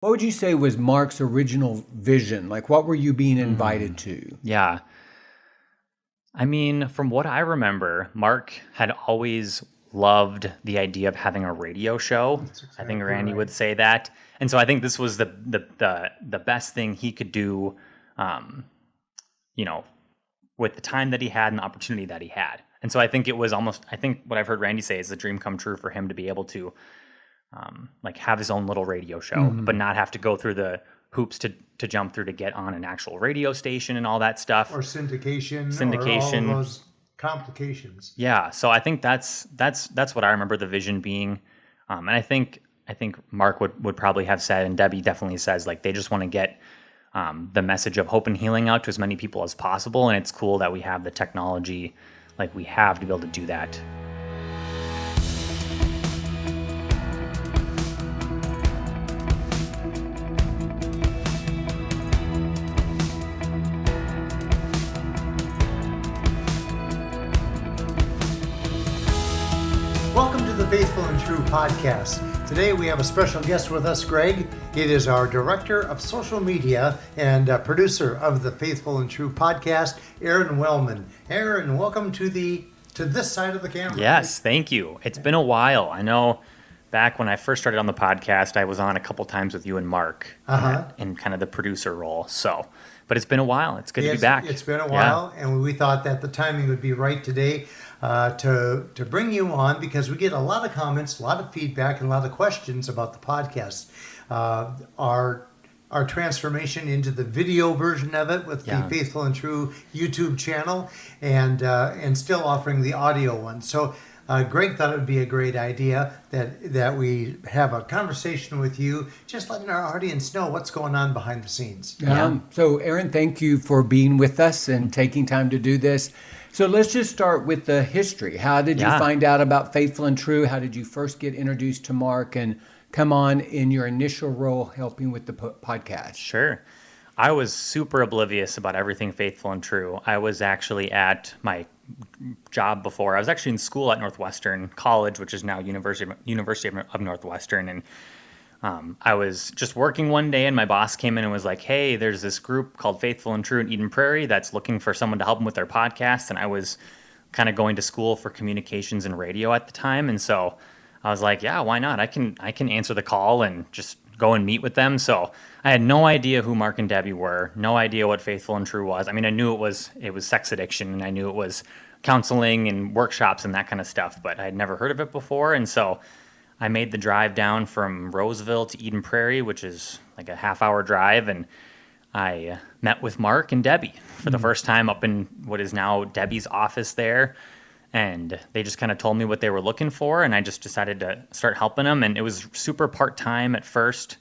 What would you say was Mark's original vision? Like, what were you being invited to? Yeah. I mean, from what I remember, Mark had always loved the idea of having a radio show. I think Randy would say that. And so I think this was the best thing he could do, you know, with the time that he had and the opportunity that he had. And so I think it was almost, I think what I've heard Randy say is the dream come true for him to be able to like have his own little radio show, but not have to go through the hoops to jump through to get on an actual radio station and all that stuff. Or syndication. Or all of those complications. Yeah. So I think that's what I remember the vision being. And I think Mark would probably have said, and Debbie definitely says, like, they just want to get the message of hope and healing out to as many people as possible. And it's cool that we have the technology like we have to be able to do that. Welcome to the Faithful and True podcast. Today we have a special guest with us, Greg. It is our Director of Social Media and producer of the Faithful and True podcast, Aaron Wellman. Aaron, welcome to this side of the camera. Yes, thank you. It's been a while. I know back when I first started on the podcast, I was on a couple times with you and Mark in kind of the producer role. So, but it's been a while. It's good to be back. It's been a while, and we thought that the timing would be right today to bring you on because we get a lot of comments, a lot of feedback, and a lot of questions about the podcast. Our transformation into the video version of it with the Faithful and True YouTube channel, and still offering the audio one. So Greg thought it would be a great idea that we have a conversation with you, just letting our audience know what's going on behind the scenes. So Aaron, thank you for being with us and taking time to do this. So let's just start with the history. How did you find out about Faithful and True? How did you first get introduced to Mark and come on in your initial role helping with the podcast? Sure. I was super oblivious about everything Faithful and True. I was actually at my job before. I was actually in school at Northwestern College, which is now University of Northwestern. And I was just working one day and my boss came in and was like, hey, there's this group called Faithful and True in Eden Prairie that's looking for someone to help them with their podcast. And I was kind of going to school for communications and radio at the time. And so I was like, yeah, why not? I can answer the call and just go and meet with them. So I had no idea who Mark and Debbie were, no idea what Faithful and True was. I mean, I knew it was sex addiction, and I knew it was counseling and workshops and that kind of stuff, but I had never heard of it before. And so I made the drive down from Roseville to Eden Prairie, which is like a half-hour drive, and I met with Mark and Debbie for the first time up in what is now Debbie's office there. And they just kind of told me what they were looking for, and I just decided to start helping them. And it was super part-time at first.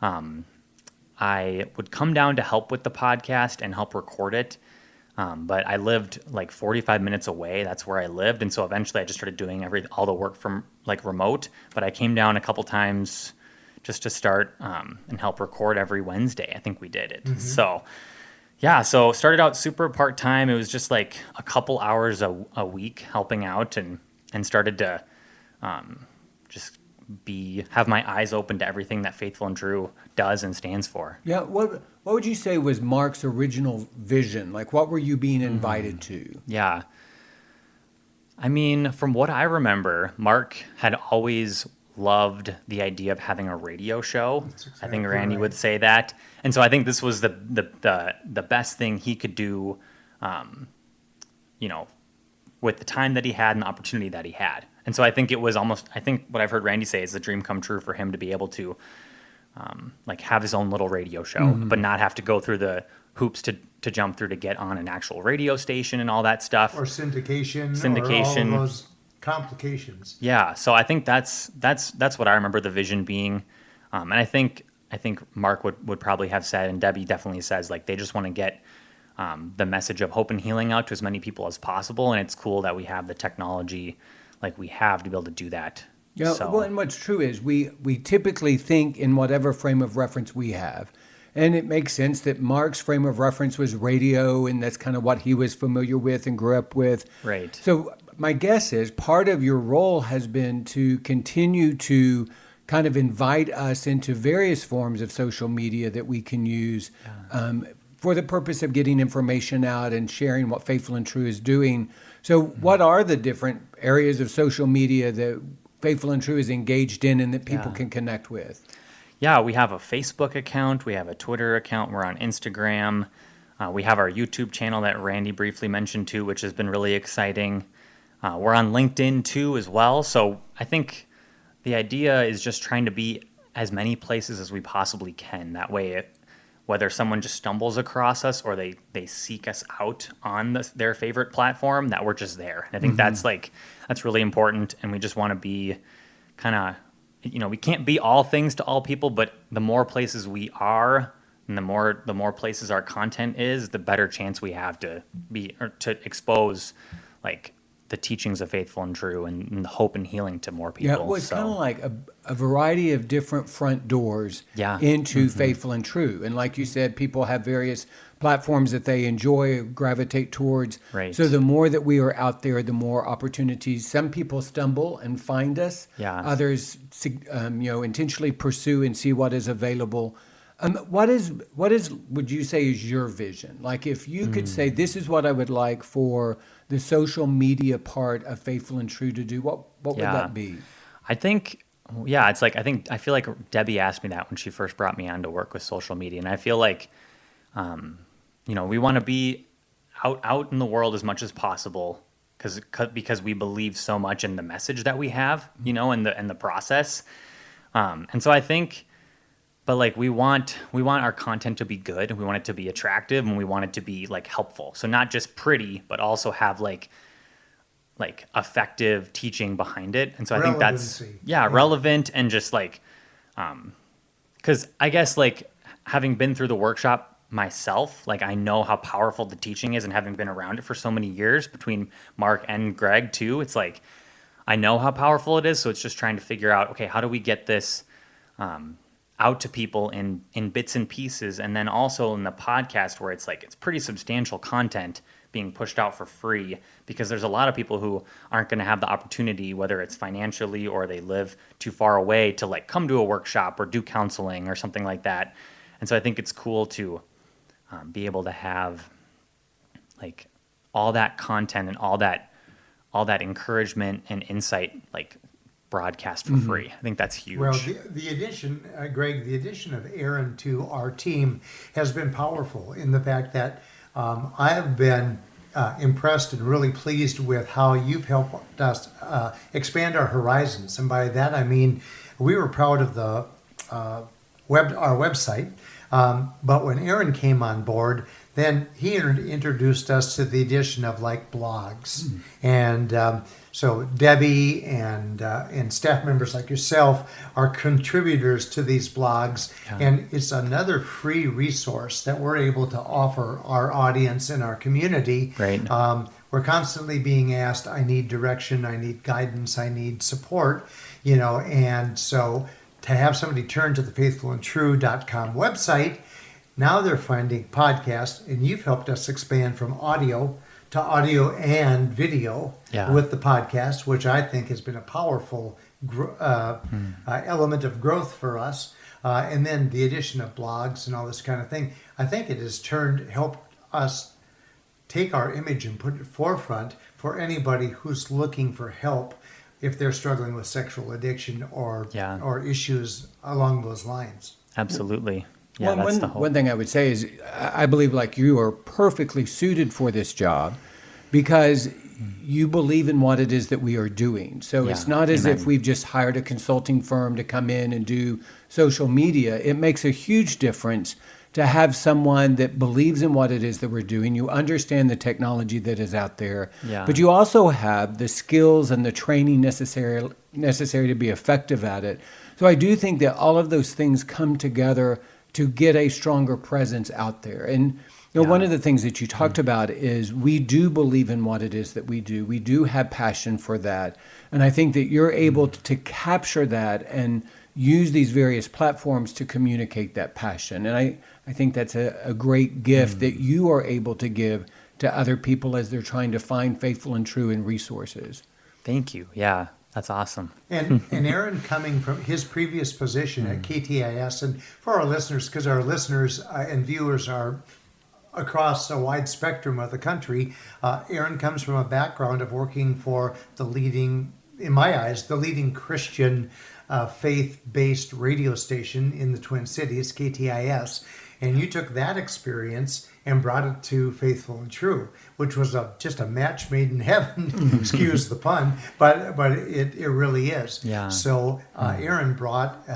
I would come down to help with the podcast and help record it. But I lived like 45 minutes away. That's where I lived. And so eventually I just started doing all the work from like remote. But I came down a couple times just to start and help record every Wednesday. I think we did it. So so started out super part-time. It was just like a couple hours a week helping out, and started to just have my eyes open to everything that Faithful and True does and stands for. Yeah, what would you say was Mark's original vision? Like, what were you being invited to? Yeah. I mean, from what I remember, Mark had always loved the idea of having a radio show. I think Randy would say that. And so I think this was the best thing he could do, with the time that he had and the opportunity that he had. And so I think it was I think what I've heard Randy say is the dream come true for him to be able to like have his own little radio show, but not have to go through the hoops to jump through to get on an actual radio station and all that stuff. Or syndication. Or all of those complications. Yeah. So I think that's what I remember the vision being. And I think Mark would probably have said, and Debbie definitely says, like, they just want to get the message of hope and healing out to as many people as possible. And it's cool that we have the technology like we have to be able to do that. Yeah, well, and what's true is we typically think in whatever frame of reference we have. And it makes sense that Mark's frame of reference was radio, and that's kind of what he was familiar with and grew up with. Right. So my guess is part of your role has been to continue to kind of invite us into various forms of social media that we can use for the purpose of getting information out and sharing what Faithful and True is doing. So what are the different areas of social media that Faithful and True is engaged in and that people can connect with? Yeah, we have a Facebook account. We have a Twitter account. We're on Instagram. We have our YouTube channel that Randy briefly mentioned too, which has been really exciting. We're on LinkedIn too as well. So I think the idea is just trying to be as many places as we possibly can. That way, whether someone just stumbles across us or they seek us out on their favorite platform, that we're just there. And I think that's really important. And we just want to be kind of, we can't be all things to all people, but the more places we are and the more places our content is, the better chance we have to be or to expose like the teachings of Faithful and True and hope and healing to more people. Yeah, well, it's kind of like a variety of different front doors into Faithful and True. And like you said, people have various platforms that they enjoy, gravitate towards. Right. So the more that we are out there, the more opportunities. Some people stumble and find us. Yeah. Others, intentionally pursue and see what is available. What would you say is your vision? Like if you could say, this is what I would like for the social media part of Faithful and True to do, what would that be? I think, I feel like Debbie asked me that when she first brought me on to work with social media. And I feel like, we want to be out in the world as much as possible because we believe so much in the message that we have, and the process. And so I think, but like we want our content to be good, and we want it to be attractive, and we want it to be like helpful. So not just pretty, but also have like effective teaching behind it. And so I think that's relevant and just like, because I guess like having been through the workshop myself, like I know how powerful the teaching is, and having been around it for so many years between Mark and Greg too, it's like I know how powerful it is. So it's just trying to figure out, okay, how do we get this out to people in bits and pieces, and then also in the podcast where it's like it's pretty substantial content being pushed out for free, because there's a lot of people who aren't going to have the opportunity, whether it's financially or they live too far away, to like come to a workshop or do counseling or something like that. And so I think it's cool to be able to have like all that content and all that encouragement and insight like broadcast for free. I think that's huge. Well, the addition, Greg, the addition of Aaron to our team has been powerful in the fact that I have been impressed and really pleased with how you've helped us expand our horizons. And by that, I mean, we were proud of the our website. But when Aaron came on board, then he introduced us to the addition of like blogs. And so Debbie and staff members like yourself are contributors to these blogs. And it's another free resource that we're able to offer our audience and our community. Right. We're constantly being asked, I need direction, I need guidance, I need support, and so to have somebody turn to the faithfulandtrue.com website, now they're finding podcasts, and you've helped us expand from audio to audio and video with the podcast, which I think has been a powerful element of growth for us. And then the addition of blogs and all this kind of thing, I think it has helped us take our image and put it forefront for anybody who's looking for help if they're struggling with sexual addiction or issues along those lines. Absolutely. Yeah, that's the whole. One thing I would say is I believe like you are perfectly suited for this job because you believe in what it is that we are doing. So it's not as if we've just hired a consulting firm to come in and do social media. It makes a huge difference to have someone that believes in what it is that we're doing. You understand the technology that is out there, but you also have the skills and the training necessary to be effective at it. So I do think that all of those things come together to get a stronger presence out there. And one of the things that you talked about is we do believe in what it is that we do. We do have passion for that. And I think that you're able to capture that and use these various platforms to communicate that passion. And I think that's a great gift that you are able to give to other people as they're trying to find Faithful and True in resources. Thank you. Yeah. That's awesome. And Aaron, coming from his previous position at KTIS, and for our listeners, because our listeners and viewers are across a wide spectrum of the country, Aaron comes from a background of working for the leading, in my eyes, the leading Christian faith-based radio station in the Twin Cities, KTIS. And you took that experience and brought it to Faithful and True, which was just a match made in heaven, excuse the pun, but it really is. Yeah. So Aaron brought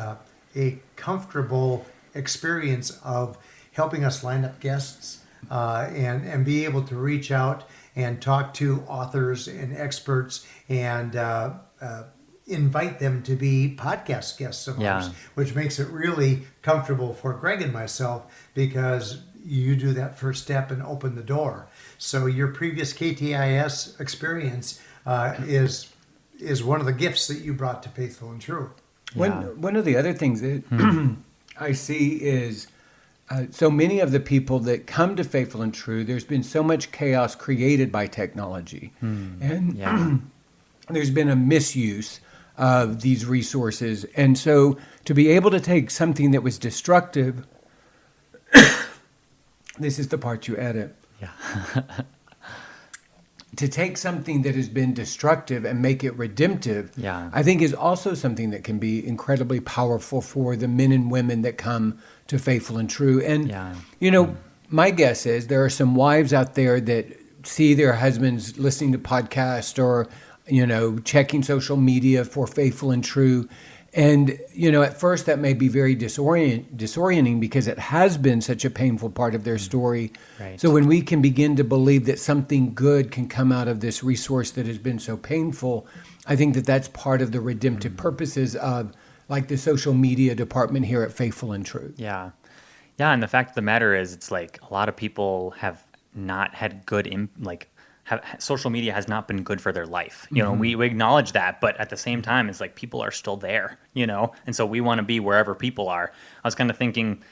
a comfortable experience of helping us line up guests and be able to reach out and talk to authors and experts and invite them to be podcast guests of ours, which makes it really comfortable for Greg and myself because you do that first step and open the door. So your previous KTIS experience is one of the gifts that you brought to Faithful and True. One of the other things that I see is so many of the people that come to Faithful and True, there's been so much chaos created by technology. And there's been a misuse of these resources. And so to be able to take something that was destructive, this is the part you edit. To take something that has been destructive and make it redemptive, I think is also something that can be incredibly powerful for the men and women that come to Faithful and True. And, you know, my guess is there are some wives out there that see their husbands listening to podcasts or, you know, checking social media for Faithful and True. And, you know, at first that may be very disorienting because it has been such a painful part of their story. So when we can begin to believe that something good can come out of this resource that has been so painful, I think that that's part of the redemptive purposes of like the social media department here at Faithful and True. Yeah. And the fact of the matter is, it's like a lot of people have not had good, social media has not been good for their life. You know, we acknowledge that, but at the same time, it's like people are still there, you know? And so we want to be wherever people are. I was kind of thinking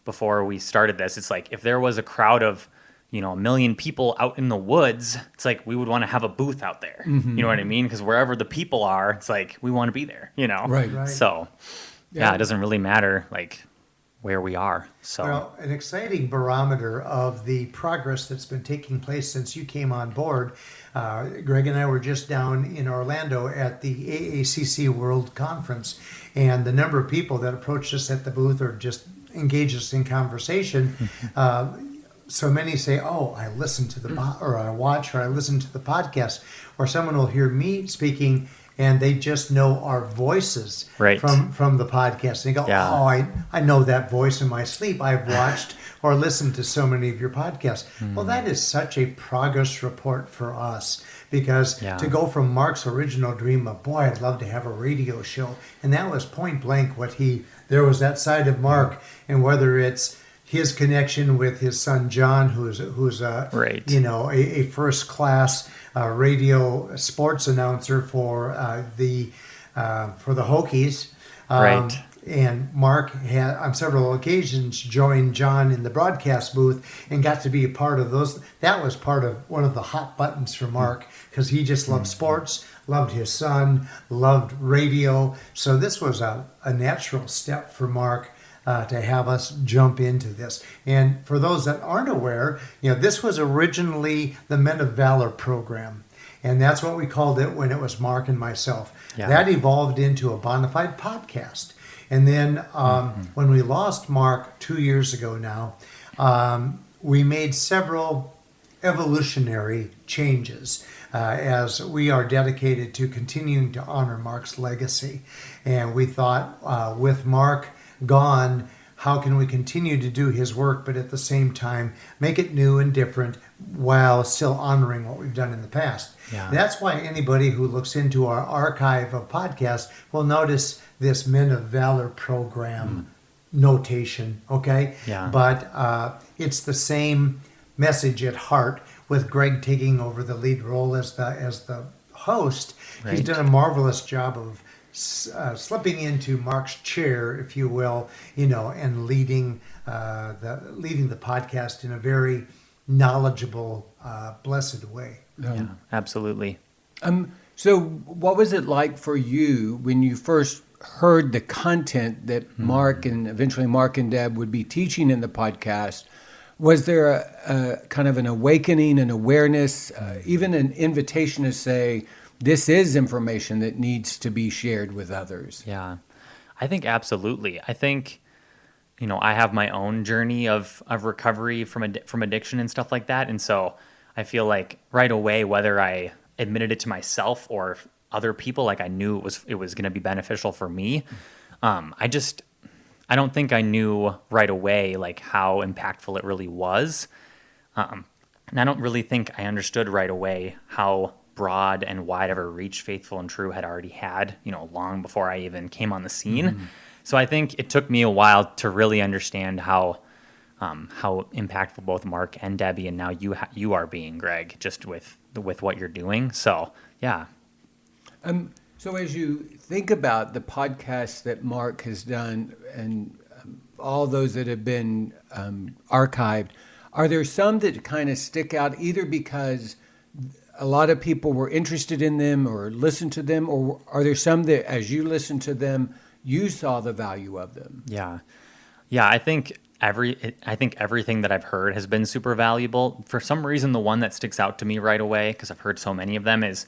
before we started this, it's like if there was a crowd of, you know, 1 million people out in the woods, it's like we would want to have a booth out there. You know what I mean? Because wherever the people are, it's like we want to be there, you know? Right. So, it doesn't really matter, like, where we are. So, well, an exciting barometer of the progress that's been taking place since you came on board. Greg and I were just down in Orlando at the AACC World Conference, and the number of people that approached us at the booth or just engaged us in conversation. So many say, "Oh, I listen to or I watch, or I listen to the podcast," or someone will hear me speaking. And they just know our voices from the podcast. And they go, "Oh, I know that voice in my sleep. I've watched or listened to so many of your podcasts." Well, that is such a progress report for us because to go from Mark's original dream of, boy, I'd love to have a radio show. And that was point blank there was that side of Mark. And whether it's his connection with his son John, who's you know, a first class radio sports announcer for the Hokies, and Mark had on several occasions joined John in the broadcast booth and got to be a part of those. That was part of one of the hot buttons for Mark because he just loved sports, loved his son, loved radio. So this was a natural step for Mark. To have us jump into this. And for those that aren't aware, you know, this was originally the Men of Valor program. And that's what we called it when it was Mark and myself. That evolved into a bona fide podcast. And then when we lost Mark 2 years ago now, we made several evolutionary changes as we are dedicated to continuing to honor Mark's legacy. And we thought with Mark gone, how can we continue to do his work, but at the same time make it new and different while still honoring what we've done in the past? That's why anybody who looks into our archive of podcasts will notice this Men of Valor program notation, okay? But it's the same message at heart with Greg taking over the lead role as the host. He's done a marvelous job of slipping into Mark's chair, if you will, you know, and leading the podcast in a very knowledgeable, blessed way. Absolutely. So, what was it like for you when you first heard the content that Mark and eventually Mark and Deb would be teaching in the podcast? Was there a kind of an awakening, an awareness, even an invitation to say, this is information that needs to be shared with others? Yeah, I think absolutely. I think, I have my own journey of recovery from addiction and stuff like that. And so I feel like right away, whether I admitted it to myself or other people, like I knew it was going to be beneficial for me. I don't think I knew right away like how impactful it really was. And I don't really think I understood right away how broad and wide of a reach Faithful and True had already had, long before I even came on the scene. Mm-hmm. So I think it took me a while to really understand how impactful both Mark and Debbie and now you are being, Greg, just with what you're doing. So yeah. So as you think about the podcasts that Mark has done and all those that have been archived, are there some that kind of stick out either because a lot of people were interested in them or listened to them, or are there some that as you listened to them, you saw the value of them? Yeah. I think everything that I've heard has been super valuable. For some reason, the one that sticks out to me right away, because I've heard so many of them, is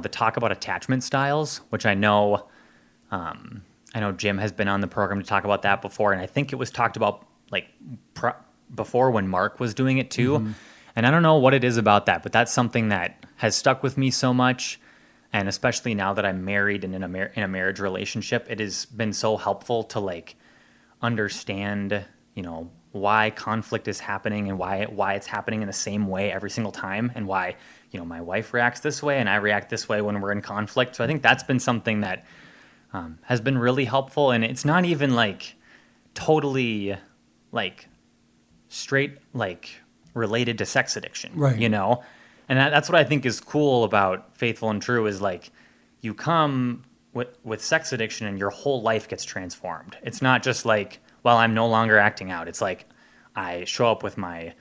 the talk about attachment styles, which I know Jim has been on the program to talk about that before, and I think it was talked about like before when Mark was doing it too. Mm-hmm. And I don't know what it is about that, but that's something that has stuck with me so much. And especially now that I'm married and in a marriage relationship, it has been so helpful to like understand, why conflict is happening and why it's happening in the same way every single time, and why, my wife reacts this way and I react this way when we're in conflict. So I think that's been something that has been really helpful. And it's not even like totally like straight like related to sex addiction, right? And that's what I think is cool about Faithful and True is like you come with sex addiction and your whole life gets transformed. It's not just like, well, I'm no longer acting out. It's like I show up with my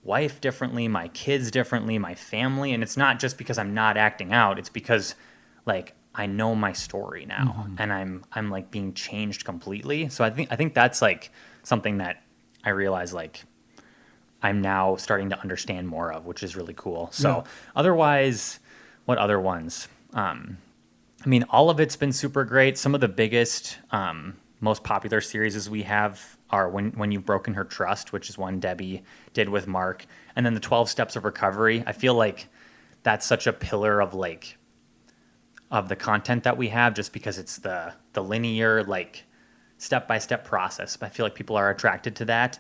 wife differently, my kids differently, my family. And it's not just because I'm not acting out. It's because like I know my story now, mm-hmm. and I'm like being changed completely. So I think that's like something that I realize like I'm now starting to understand more of, which is really cool. So Otherwise, what other ones? All of it's been super great. Some of the biggest, most popular series we have are When You've Broken Her Trust, which is one Debbie did with Mark. And then the 12 Steps of Recovery. I feel like that's such a pillar of the content that we have, just because it's the linear, like step-by-step process. I feel like people are attracted to that.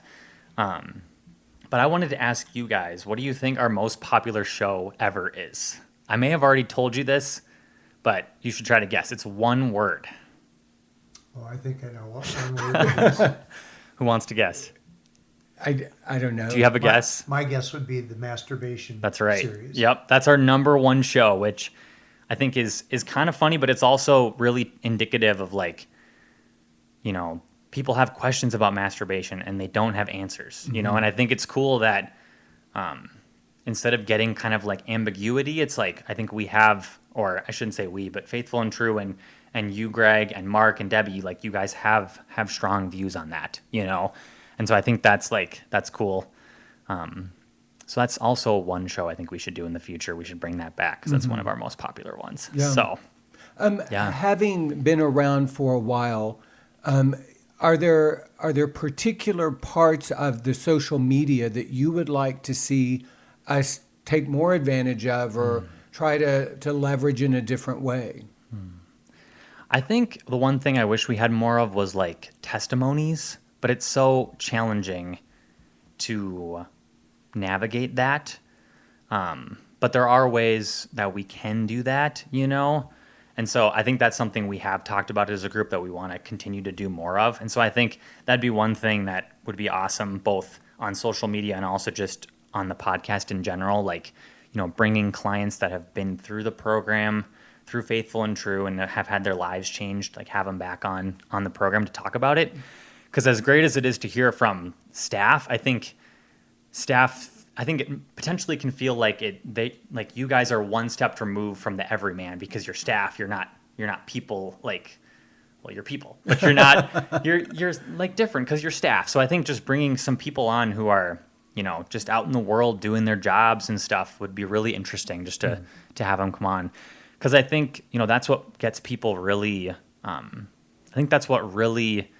But I wanted to ask you guys, what do you think our most popular show ever is? I may have already told you this, but you should try to guess. It's one word. Oh, I think I know what one word is. Who wants to guess? I don't know. Do you have a guess? My guess would be the masturbation That's right. series. Yep. That's our number one show, which I think is kind of funny, but it's also really indicative of like, people have questions about masturbation and they don't have answers, mm-hmm. And I think it's cool that instead of getting kind of like ambiguity, it's like I think we have, or I shouldn't say we, but Faithful and True and you, Greg, and Mark and Debbie, like you guys have strong views on that, And so I think that's cool. So that's also one show I think we should do in the future. We should bring that back because that's mm-hmm. one of our most popular ones. Yeah. So, having been around for a while, are there particular parts of the social media that you would like to see us take more advantage of or try to leverage in a different way? I think the one thing I wish we had more of was like testimonies, but it's so challenging to navigate that. But there are ways that we can do that, And so I think that's something we have talked about as a group that we want to continue to do more of. And so I think that'd be one thing that would be awesome, both on social media and also just on the podcast in general, like, bringing clients that have been through the program, through Faithful and True, and have had their lives changed, like have them back on the program to talk about it. Because as great as it is to hear from staff, I think staff I think it potentially can feel like you guys are one step removed from the everyman because you're staff. You're not people like, well, you're people, but you're not, you're like different because you're staff. So I think just bringing some people on who are, just out in the world doing their jobs and stuff would be really interesting just to have them come on. Because I think, that's what gets people really, I think that's what really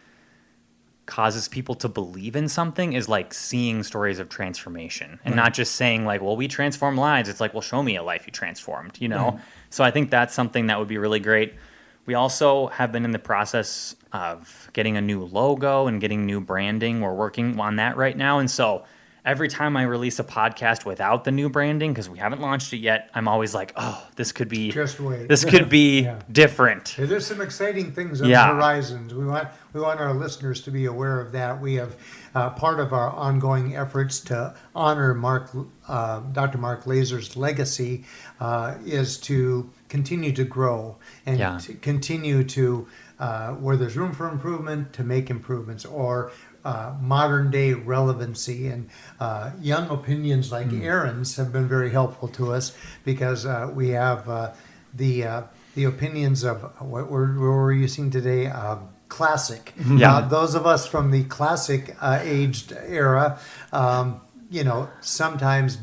causes people to believe in something is like seeing stories of transformation and not just saying like, well, we transform lives. It's like, well, show me a life you transformed, So I think that's something that would be really great. We also have been in the process of getting a new logo and getting new branding. We're working on that right now. And so every time I release a podcast without the new branding, because we haven't launched it yet, I'm always like, oh, this could be Just wait. This could be different. There's some exciting things on the horizons. We want our listeners to be aware of that. We have part of our ongoing efforts to honor Dr. Mark Laser's legacy is to continue to grow and to continue to, where there's room for improvement, to make improvements, or modern day relevancy. And young opinions like Aaron's have been very helpful to us because we have the opinions of what we're using today, classic. Those of us from the classic aged era, sometimes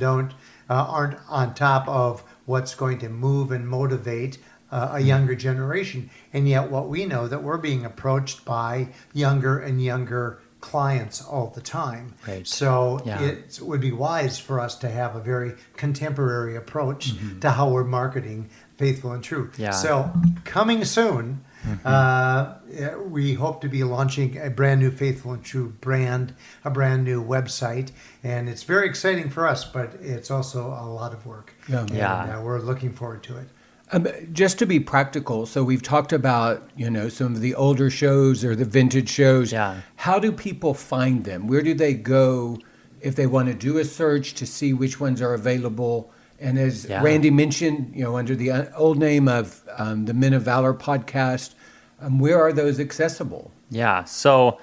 aren't on top of what's going to move and motivate a younger generation. And yet what we know that we're being approached by younger and younger clients all the time. Right. So it would be wise for us to have a very contemporary approach to how we're marketing Faithful and True. Yeah. So coming soon, we hope to be launching a brand new Faithful and True brand, a brand new website, and it's very exciting for us, but it's also a lot of work. And we're looking forward to it. Just to be practical, so we've talked about, some of the older shows or the vintage shows. Yeah. How do people find them? Where do they go if they want to do a search to see which ones are available? And as Randy mentioned, under the old name of the Men of Valor podcast, where are those accessible? Yeah. So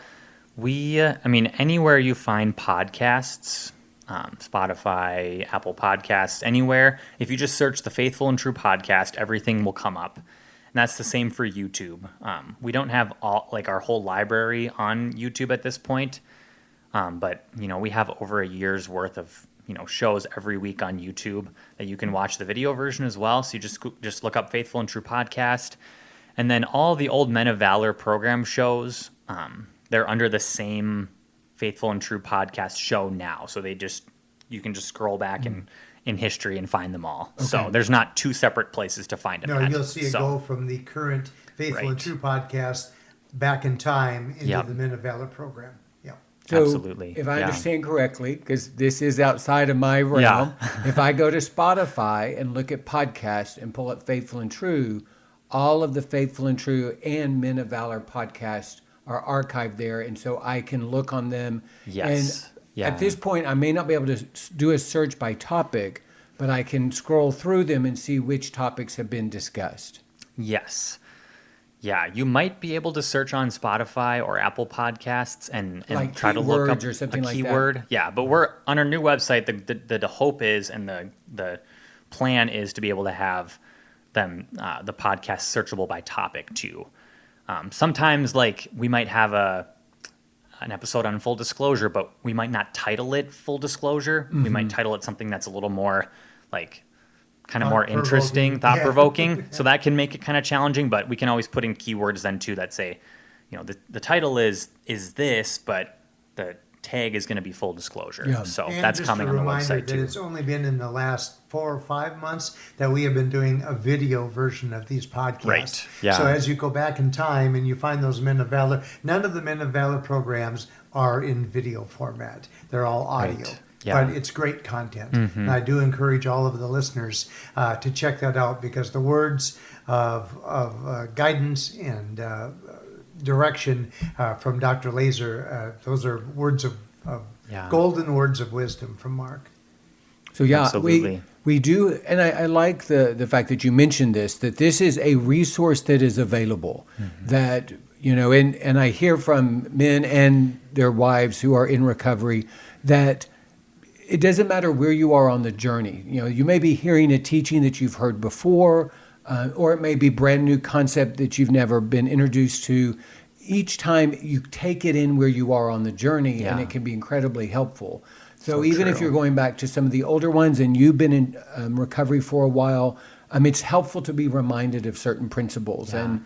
anywhere you find podcasts, Spotify, Apple Podcasts, anywhere, if you just search the Faithful and True podcast, everything will come up. And that's the same for YouTube. We don't have our whole library on YouTube at this point. But we have over a year's worth of shows every week on YouTube that you can watch the video version as well. So you just look up Faithful and True podcast. And then all the old Men of Valor program shows, they're under the same Faithful and True podcast show now. So you can just scroll back in history and find them all. Okay. So there's not two separate places to find them. No, you'll see it go from the current Faithful and True podcast back in time into the Men of Valor program. So absolutely. If I understand correctly, because this is outside of my realm, if I go to Spotify and look at podcasts and pull up Faithful and True, all of the Faithful and True and Men of Valor podcasts are archived there. And so I can look on them. Yes. And at this point, I may not be able to do a search by topic, but I can scroll through them and see which topics have been discussed. Yes. Yeah, you might be able to search on Spotify or Apple Podcasts and like try to look up or something a like keyword. That. Yeah, but we're on our new website. The hope is, and the plan is to be able to have them the podcast searchable by topic too. Sometimes we might have an episode on full disclosure, but we might not title it full disclosure. We might title it something that's a little more kind of more interesting, thought-provoking. So that can make it kind of challenging, but we can always put in keywords then too that say, the title is this, but the tag is going to be full disclosure. Yeah. So and that's coming on the website too. It's only been in the last 4 or 5 months that we have been doing a video version of these podcasts. Right. Yeah. So as you go back in time and you find those Men of Valor, none of the Men of Valor programs are in video format. They're all audio. Right. Yeah. But it's great content. And I do encourage all of the listeners to check that out because the words of guidance and direction from Dr. Laser, those are words of golden words of wisdom from Mark. So we do, and I like the fact that you mentioned that this is a resource that is available, that, and I hear from men and their wives who are in recovery that it doesn't matter where you are on the journey. You may be hearing a teaching that you've heard before, or it may be brand new concept that you've never been introduced to. Each time you take it in where you are on the journey, and it can be incredibly helpful. So even if you're going back to some of the older ones and you've been in recovery for a while, it's helpful to be reminded of certain principles. And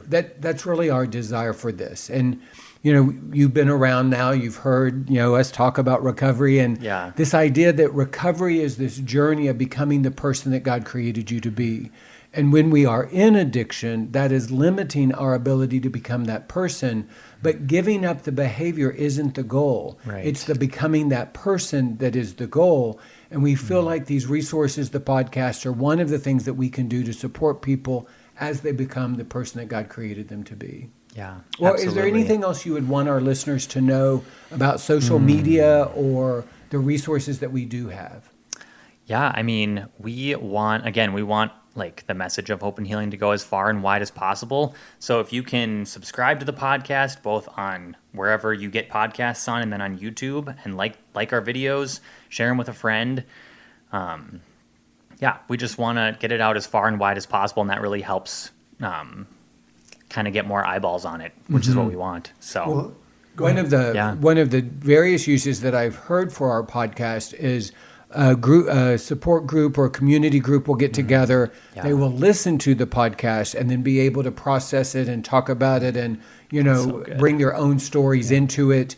that's really our desire for this. And you've been around now, you've heard, us talk about recovery and this idea that recovery is this journey of becoming the person that God created you to be. And when we are in addiction, that is limiting our ability to become that person, but giving up the behavior isn't the goal. Right. It's the becoming that person that is the goal. And we feel like these resources, the podcast, are one of the things that we can do to support people as they become the person that God created them to be. Yeah. Well, absolutely. is there anything else you would want our listeners to know about social media or the resources that we do have? Yeah, we want like the message of hope and healing to go as far and wide as possible. So if you can subscribe to the podcast, both on wherever you get podcasts on and then on YouTube, and like our videos, share them with a friend. We just want to get it out as far and wide as possible, and that really helps kind of get more eyeballs on it, which is what we want. So one of the various uses that I've heard for our podcast is a support group or a community group will get together. Yeah. They will listen to the podcast and then be able to process it and talk about it and bring their own stories into it.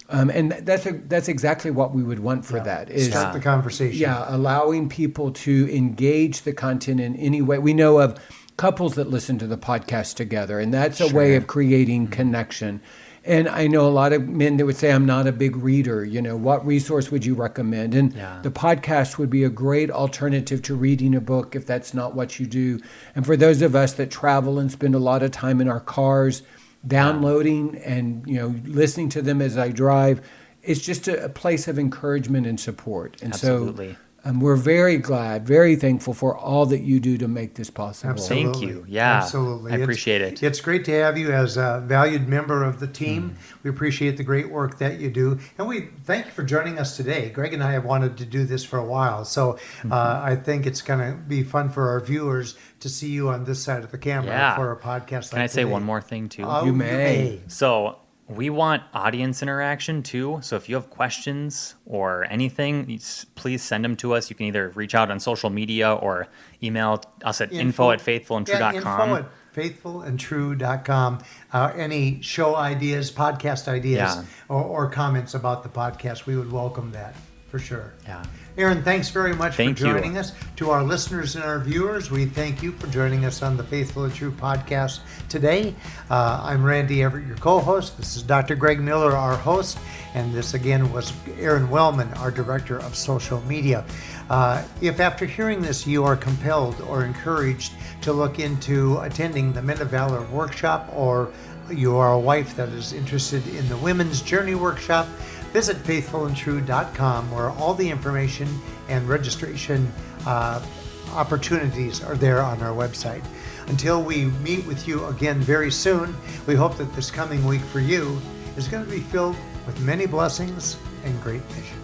And that's exactly what we would want for that. Is start the conversation. Yeah, allowing people to engage the content in any way. We know of couples that listen to the podcast together, and that's a way of creating connection. And I know a lot of men that would say, I'm not a big reader. What resource would you recommend? And the podcast would be a great alternative to reading a book if that's not what you do. And for those of us that travel and spend a lot of time in our cars, downloading and listening to them as I drive, it's just a place of encouragement and support. And Absolutely. So we're very glad, very thankful for all that you do to make this possible. Absolutely. Thank you. Yeah, absolutely. I appreciate it. It's great to have you as a valued member of the team. We appreciate the great work that you do. And we thank you for joining us today. Greg and I have wanted to do this for a while. So I think it's going to be fun for our viewers to see you on this side of the camera for a podcast Can I say one more thing too? You may. So we want audience interaction too. So if you have questions or anything, please send them to us. You can either reach out on social media or email us at info@faithfulandtrue.com. Faithfulandtrue.com. Any show ideas, podcast ideas, or comments about the podcast, we would welcome that for sure. Yeah. Aaron, thanks very much for joining you. us. To our listeners and our viewers, we thank you for joining us on the Faithful and True podcast today. I'm Randy Everett, your co-host. This is Dr. Greg Miller, our host. And this again was Aaron Wellman, our director of social media. If after hearing this you are compelled or encouraged to look into attending the Men of Valor workshop, or you are a wife that is interested in the Women's Journey workshop, visit faithfulandtrue.com, where all the information and registration opportunities are there on our website. Until we meet with you again very soon, we hope that this coming week for you is going to be filled with many blessings and great vision.